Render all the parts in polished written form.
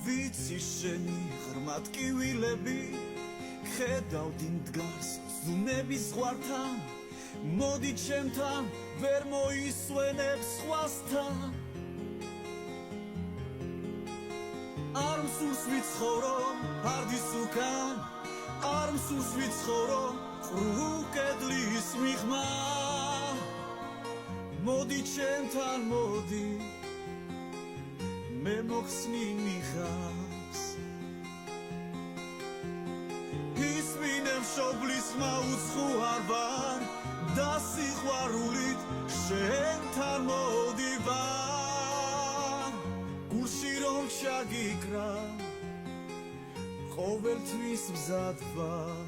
ვიცი შენი ღრმად კივილები ხედავდი მდგარს ზუნების ზღვართან მოდი ჩემთან ვერ მოისვენებ სხვასთან არ მსურს ვიცხოვრო ფარდის უკან არ მსურს ვიცხოვრო ყრუ კედლის მიღმა მოდი ჩემთან მოდი მე მოხსნი მიხავს ისმინე მშობლის ხმა უცხოარ ვარ და სიყვარულით შენთან მოდივარ გულში რომ ჩაგიკრა ყოველთვის მზად ვარ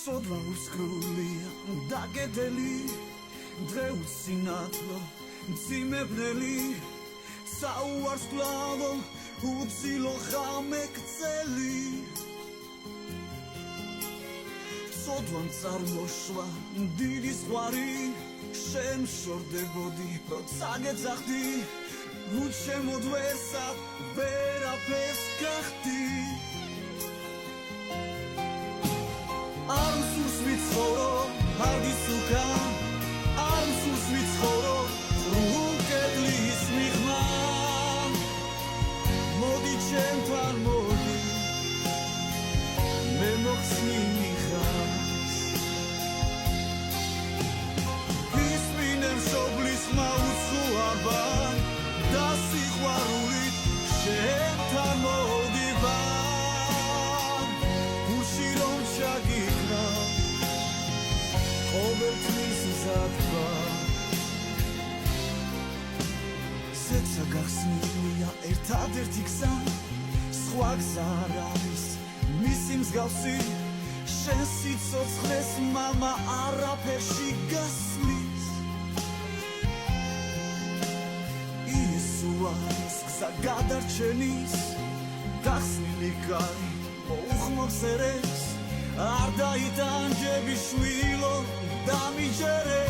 ცოდვა უსკრულია დაგედელი დღე უცინათლო მძიმებნელი საუარს კლავო უცილო ხამე გწელი ცოდვამ წარმოშვა დიდი ზღვარი შენ შორდებოდი როცა გეძახდი უჩემოდ ვერსად ვერაფერს გახდი არ მსურს ვიცხოვრო ფარდის უკან არ მსურს ვიცხოვრო ყრუ კედლის მიღმა მოდი ჩემთან მოდი მე მოხსნი მიხავს ისმინე მშობლის ხმა უცხოარ ვარ და სიყვარულით შენთან მოდივარ გულში რომ ჩაგიკრა ყოველთვის მზად ვარ ზეცა გახსნილია ერთადერთი გზა სხვა გზა არ არის მისი მსგავსი შენ სიცოცხლეს მამა არაფერში გასვლის იესო არის გზა გადარჩენის გახსნილი კარი მოუხმობს ერეს არ დაიტანჯები შვილო დამიჯერე